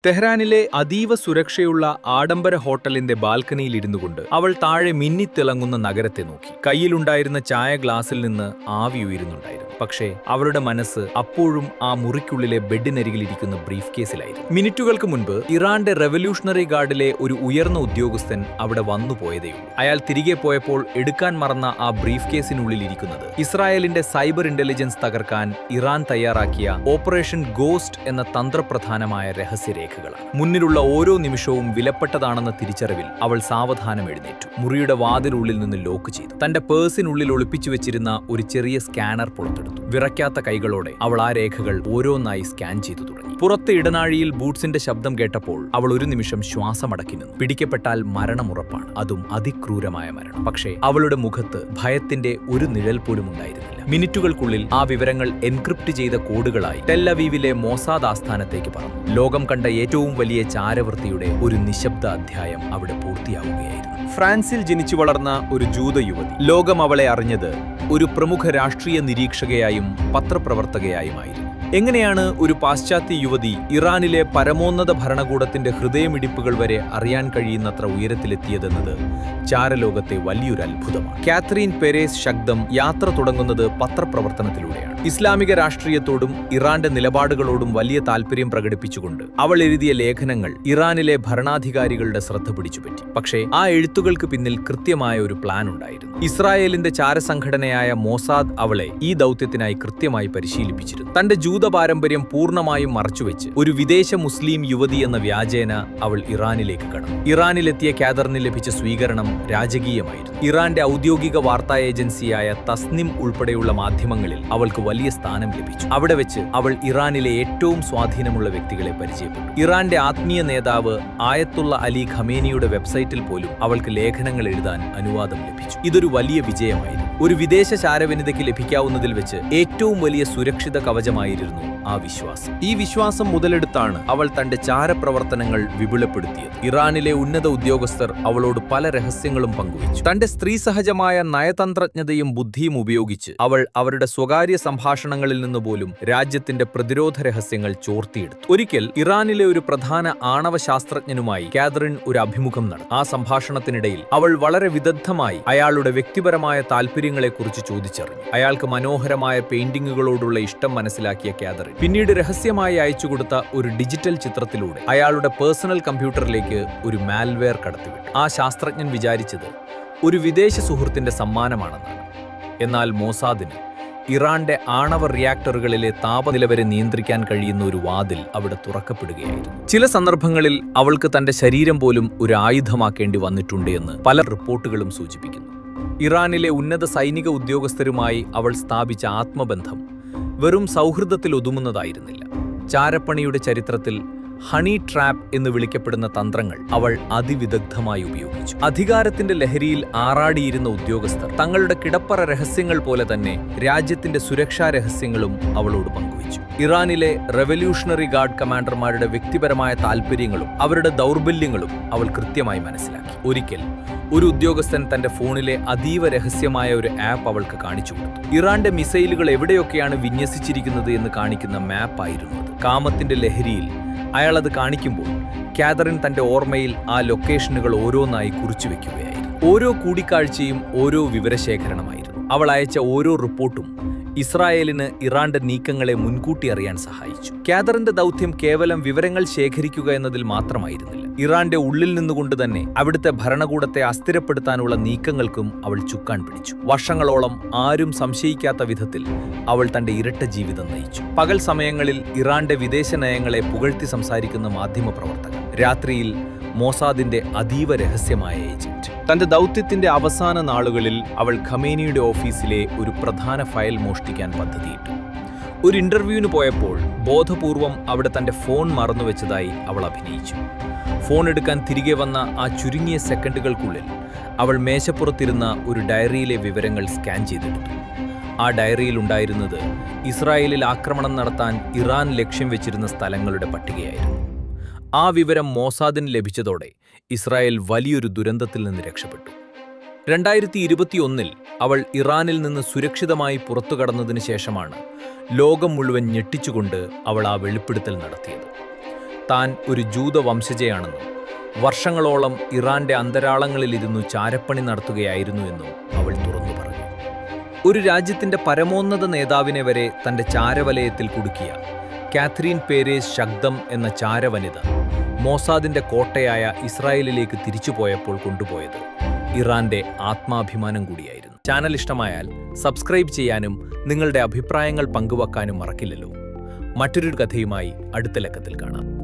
തെഹ്റാനിലെ അതീവ സുരക്ഷയുള്ള ആഡംബര ഹോട്ടലിന്റെ ബാൽക്കണിയിൽ ഇരുന്നുകൊണ്ട് അവൾ താഴെ മിന്നിത്തിളങ്ങുന്ന നഗരത്തെ നോക്കി. കയ്യിലുണ്ടായിരുന്ന ചായ ഗ്ലാസിൽ നിന്ന് ആവി ഉയരുന്നുണ്ടായിരുന്നു. പക്ഷേ അവളുടെ മനസ്സ് അപ്പോഴും ആ മുറിക്കുള്ളിലെ ബെഡിനരികിലിരിക്കുന്ന ബ്രീഫ് കേസിലായിരുന്നു. മിനിറ്റുകൾക്ക് മുൻപ് ഇറാന്റെ റെവല്യൂഷണറി ഗാർഡിലെ ഒരു ഉയർന്ന ഉദ്യോഗസ്ഥൻ അവിടെ വന്നുപോയതേയുള്ളൂ. അയാൾ തിരികെ പോയപ്പോൾ എടുക്കാൻ മറന്ന ആ ബ്രീഫ് കേസിനുള്ളിൽ ഇരിക്കുന്നത് ഇസ്രായേലിന്റെ സൈബർ ഇന്റലിജൻസ് തകർക്കാൻ ഇറാൻ തയ്യാറാക്കിയ ഓപ്പറേഷൻ ഗോസ്റ്റ് എന്ന തന്ത്രപ്രധാനമായ രഹസ്യരേഖ. മുന്നിലുള്ള ഓരോ നിമിഷവും വിലപ്പെട്ടതാണെന്ന തിരിച്ചറിവിൽ അവൾ സാവധാനം എഴുന്നേറ്റു. മുറിയുടെ വാതിലുള്ളിൽ നിന്ന് ലോക്ക് ചെയ്തു. തന്റെ പേഴ്സിനുള്ളിൽ ഒളിപ്പിച്ചു വെച്ചിരുന്ന ഒരു ചെറിയ സ്കാനർ പുറത്തെടുത്തു. വിറയ്ക്കാത്ത കൈകളോടെ അവൾ ആ രേഖകൾ ഓരോന്നായി സ്കാൻ ചെയ്തു തുടങ്ങി. പുറത്ത് ഇടനാഴിയിൽ ബൂട്ട്സിന്റെ ശബ്ദം കേട്ടപ്പോൾ അവൾ ഒരു നിമിഷം ശ്വാസമടക്കി നിന്നു. പിടിക്കപ്പെട്ടാൽ മരണമുറപ്പാണ്, അതും അതിക്രൂരമായ മരണം. പക്ഷേ അവളുടെ മുഖത്ത് ഭയത്തിന്റെ ഒരു നിഴൽ പോലും ഉണ്ടായിരുന്നില്ല. മിനിറ്റുകൾക്കുള്ളിൽ ആ വിവരങ്ങൾ എൻക്രിപ്റ്റ് ചെയ്ത കോഡുകളായി ടെൽ അവീവിലെ മോസാദ് ആസ്ഥാനത്തേക്ക് പറന്നു. ലോകം കണ്ട ഏറ്റവും വലിയ ചാരവൃത്തിയുടെ ഒരു നിശബ്ദ അധ്യായം അവിടെ പൂർത്തിയാവുകയായിരുന്നു. ഫ്രാൻസിൽ ജനിച്ചു വളർന്ന ഒരു ജൂത യുവതി. ലോകം അവളെ അറിഞ്ഞത് ഒരു പ്രമുഖ രാഷ്ട്രീയ നിരീക്ഷകയായും പത്രപ്രവർത്തകയായുമായിരുന്നു. എങ്ങനെയാണ് ഒരു പാശ്ചാത്യ യുവതി ഇറാനിലെ പരമോന്നത ഭരണകൂടത്തിന്റെ ഹൃദയമിടിപ്പുകൾ വരെ അറിയാൻ കഴിയുന്നത്ര ഉയരത്തിലെത്തിയതെന്നത് ചാരലോകത്തെ വലിയൊരു അത്ഭുതമാണ്. കാത്രീൻ പെരേസ് ശബ്ദം യാത്ര തുടങ്ങുന്നത് പത്രപ്രവർത്തനത്തിലൂടെയാണ്. ഇസ്ലാമിക രാഷ്ട്രീയത്തോടും ഇറാന്റെ നിലപാടുകളോടും വലിയ താൽപര്യം പ്രകടിപ്പിച്ചുകൊണ്ട് അവൾ എഴുതിയ ലേഖനങ്ങൾ ഇറാനിലെ ഭരണാധികാരികളുടെ ശ്രദ്ധ പിടിച്ചുപറ്റി. പക്ഷേ ആ എഴുത്തുകൾക്ക് പിന്നിൽ കൃത്യമായ ഒരു പ്ലാൻ ഉണ്ടായിരുന്നു. ഇസ്രായേലിന്റെ ചാരസംഘടനയായ മോസാദ് അവളെ ഈ ദൗത്യത്തിനായി കൃത്യമായി പരിശീലിപ്പിച്ചിരുന്നു. തന്റെ ജൂത പാരമ്പര്യം പൂർണ്ണമായും മറച്ചുവെച്ച് ഒരു വിദേശ മുസ്ലിം യുവതി എന്ന വ്യാജേന അവൾ ഇറാനിലേക്ക് കടന്നു. ഇറാനിലെത്തിയ കാദറിന് ലഭിച്ച സ്വീകരണം രാജകീയമായിരുന്നു. ഇറാന്റെ ഔദ്യോഗിക വാർത്താ ഏജൻസിയായ തസ്നിം ഉൾപ്പെടെയുള്ള മാധ്യമങ്ങളിൽ അവൾക്ക് വലിയ സ്ഥാനം ലഭിച്ചു. അവിടെ വെച്ച് അവൾ ഇറാനിലെ ഏറ്റവും സ്വാധീനമുള്ള വ്യക്തികളെ പരിചയപ്പെട്ടു. ഇറാന്റെ ആത്മീയ നേതാവ് ആയത്തുള്ള അലി ഖമേനിയുടെ വെബ്സൈറ്റിൽ പോലും അവൾക്ക് ലേഖനങ്ങൾ എഴുതാൻ അനുവാദം ലഭിച്ചു. ഇതൊരു വലിയ വിജയമായിരുന്നു. ഒരു വിദേശ ചാരവനിതയ്ക്ക് ലഭിക്കാവുന്നതിൽ വെച്ച് ഏറ്റവും വലിയ സുരക്ഷിത കവചമായിരുന്നു ആ വിശ്വാസം. ഈ വിശ്വാസം മുതലെടുത്താണ് അവൾ തന്റെ ചാരപ്രവർത്തനങ്ങൾ വിപുലപ്പെടുത്തിയത്. ഇറാനിലെ ഉന്നത ഉദ്യോഗസ്ഥർ അവളോട് പല രഹസ്യങ്ങളും പങ്കുവച്ചു. തന്റെ സ്ത്രീ സഹജമായ നയതന്ത്രജ്ഞതയും ബുദ്ധിയും ഉപയോഗിച്ച് അവൾ അവരുടെ സ്വകാര്യ സംഭാഷണങ്ങളിൽ നിന്ന് പോലും രാജ്യത്തിന്റെ പ്രതിരോധ രഹസ്യങ്ങൾ ചോർത്തിയെടുത്തു. ഒരിക്കൽ ഇറാനിലെ ഒരു പ്രധാന ആണവ ശാസ്ത്രജ്ഞനുമായി കാതറിൻ ഒരു അഭിമുഖം നടത്തി. ആ സംഭാഷണത്തിനിടയിൽ അവൾ വളരെ വിദഗ്ധമായി അയാളുടെ വ്യക്തിപരമായ താൽപര്യങ്ങളെക്കുറിച്ച് ചോദിച്ചറിഞ്ഞു. അയാൾക്ക് മനോഹരമായ പെയിന്റിങ്ങുകളോടുള്ള ഇഷ്ടം മനസ്സിലാക്കിയ കാതറിൻ പിന്നീട് രഹസ്യമായി അയച്ചുകൊടുത്ത ഒരു ഡിജിറ്റൽ ചിത്രത്തിലൂടെ അയാളുടെ പേഴ്സണൽ കമ്പ്യൂട്ടറിലേക്ക് ഒരു മാൽവെയർ കടത്തിവിട്ടു. ആ ശാസ്ത്രജ്ഞൻ വിചാരിച്ചത് ഒരു വിദേശ സുഹൃത്തിന്റെ സമ്മാനമാണെന്നാണ്. എന്നാൽ മോസാദിന് ഇറാന്റെ ആണവ റിയാക്ടറുകളിലെ താപനില വരെ നിയന്ത്രിക്കാൻ കഴിയുന്ന ഒരു വാതിൽ അവിടെ തുറക്കപ്പെടുകയായിരുന്നു. ചില സന്ദർഭങ്ങളിൽ അവൾക്ക് തന്റെ ശരീരം പോലും ഒരു ആയുധമാക്കേണ്ടി വന്നിട്ടുണ്ട് എന്ന് പല റിപ്പോർട്ടുകളും സൂചിപ്പിക്കുന്നു. ഇറാനിലെ ഉന്നത സൈനിക ഉദ്യോഗസ്ഥരുമായി അവൾ സ്ഥാപിച്ച ആത്മബന്ധം വെറും സൗഹൃദത്തിൽ ഒതുങ്ങുന്നതായിരുന്നില്ല. ചാരപ്പണിയുടെ ചരിത്രത്തിൽ ഹണി ട്രാപ്പ് എന്ന് വിളിക്കപ്പെടുന്ന തന്ത്രങ്ങൾ അവൾ അതിവിദഗ്ധമായി ഉപയോഗിച്ചു. അധികാരത്തിന്റെ ലഹരിയിൽ ആറാടിയിരുന്ന ഉദ്യോഗസ്ഥർ തങ്ങളുടെ കിടപ്പറ രഹസ്യങ്ങൾ പോലെ തന്നെ രാജ്യത്തിന്റെ സുരക്ഷാ രഹസ്യങ്ങളും അവളോട് പങ്കുവച്ചു. ഇറാനിലെ റെവല്യൂഷണറി ഗാർഡ് കമാൻഡർമാരുടെ വ്യക്തിപരമായ താൽപര്യങ്ങളും അവരുടെ ദൗർബല്യങ്ങളും അവൾ കൃത്യമായി മനസ്സിലാക്കി. ഒരിക്കൽ ഒരു ഉദ്യോഗസ്ഥൻ തന്റെ ഫോണിലെ അതീവ രഹസ്യമായ ഒരു ആപ്പ് അവൾക്ക് കാണിച്ചു കൊടുത്തു. ഇറാന്റെ മിസൈലുകൾ എവിടെയൊക്കെയാണ് വിന്യസിച്ചിരിക്കുന്നത് എന്ന് കാണിക്കുന്ന മാപ്പ് ആയിരുന്നു അത്. കാമത്തിന്റെ ലഹരിയിൽ അയാൾ അത് കാണിക്കുമ്പോൾ കാതറിൻ തന്റെ ഓർമ്മയിൽ ആ ലൊക്കേഷനുകൾ ഓരോന്നായി കുറിച്ചു വെക്കുകയായിരുന്നു. ഓരോ കൂടിക്കാഴ്ചയും ഓരോ വിവരശേഖരണമായിരുന്നു. അവൾ അയച്ച ഓരോ റിപ്പോർട്ടും ഇസ്രായേലിന് ഇറാന്റെ നീക്കങ്ങളെ മുൻകൂട്ടി അറിയാൻ സഹായിച്ചു. കാതറിന്റെ ദൗത്യം കേവലം വിവരങ്ങൾ ശേഖരിക്കുക എന്നതിൽ മാത്രമായിരുന്നില്ല. ഇറാന്റെ ഉള്ളിൽ നിന്നുകൊണ്ട് തന്നെ അവിടുത്തെ ഭരണകൂടത്തെ അസ്ഥിരപ്പെടുത്താനുള്ള നീക്കങ്ങൾക്കും അവൾ ചുക്കാൻ പിടിച്ചു. വർഷങ്ങളോളം ആരും സംശയിക്കാത്ത വിധത്തിൽ അവൾ തന്റെ ഇരട്ട ജീവിതം നയിച്ചു. പകൽ സമയങ്ങളിൽ ഇറാന്റെ വിദേശ നയങ്ങളെ പുകഴ്ത്തി സംസാരിക്കുന്ന മാധ്യമപ്രവർത്തകർ, രാത്രിയിൽ മോസാദിന്റെ അതീവ രഹസ്യമായ ഏജന്റ്. തന്റെ ദൗത്യത്തിന്റെ അവസാന നാളുകളിൽ അവൾ ഖമേനിയുടെ ഓഫീസിലെ ഒരു പ്രധാന ഫയൽ മോഷ്ടിക്കാൻ പദ്ധതിയിട്ടു. ഒരു ഇന്റർവ്യൂവിന് പോയപ്പോൾ ബോധപൂർവം അവിടെ തന്റെ ഫോൺ മറന്നുവെച്ചതായി അവൾ അഭിനയിച്ചു. ഫോൺ എടുക്കാൻ തിരികെ വന്ന ആ ചുരുങ്ങിയ സെക്കൻഡുകൾക്കുള്ളിൽ അവൾ മേശപ്പുറത്തിരുന്ന ഒരു ഡയറിയിലെ വിവരങ്ങൾ സ്കാൻ ചെയ്തെടുത്തു. ആ ഡയറിയിൽ ഉണ്ടായിരുന്നത് ഇസ്രായേലിൽ ആക്രമണം നടത്താൻ ഇറാൻ ലക്ഷ്യം വെച്ചിരുന്ന സ്ഥലങ്ങളുടെ പട്ടികയായിരുന്നു. ആ വിവരം മോസാദിന് ലഭിച്ചതോടെ ഇസ്രായേൽ വലിയൊരു ദുരന്തത്തിൽ നിന്ന് രക്ഷപ്പെട്ടു. 2021 അവൾ ഇറാനിൽ നിന്ന് സുരക്ഷിതമായി പുറത്തുകടന്നതിന് ശേഷമാണ് ലോകം മുഴുവൻ ഞെട്ടിച്ചുകൊണ്ട് അവൾ ആ വെളിപ്പെടുത്തൽ നടത്തിയത്. താൻ ഒരു ജൂത വംശജയാണെന്നും വർഷങ്ങളോളം ഇറാന്റെ അന്തരാളങ്ങളിലിരുന്നു ചാരപ്പണി നടത്തുകയായിരുന്നു എന്നും അവൾ തുറന്നു പറഞ്ഞു. ഒരു രാജ്യത്തിന്റെ പരമോന്നത നേതാവിനെ വരെ തന്റെ ചാരവലയത്തിൽ കുടുക്കിയ കാത്രീൻ പേരേസ് ഷഗ്ദം എന്ന ചാരവനിത മോസാദിന്റെ കോട്ടയായ ഇസ്രായേലിലേക്ക് തിരിച്ചുപോയപ്പോൾ കൊണ്ടുപോയത് ഇറാന്റെ ആത്മാഭിമാനം കൂടിയായിരുന്നു. ചാനൽ ഇഷ്ടമായാൽ സബ്സ്ക്രൈബ് ചെയ്യാനും നിങ്ങളുടെ അഭിപ്രായങ്ങൾ പങ്കുവെക്കാനും മറക്കില്ലല്ലോ. മറ്റൊരു കഥയുമായി അടുത്ത ലക്കത്തിൽ കാണാം.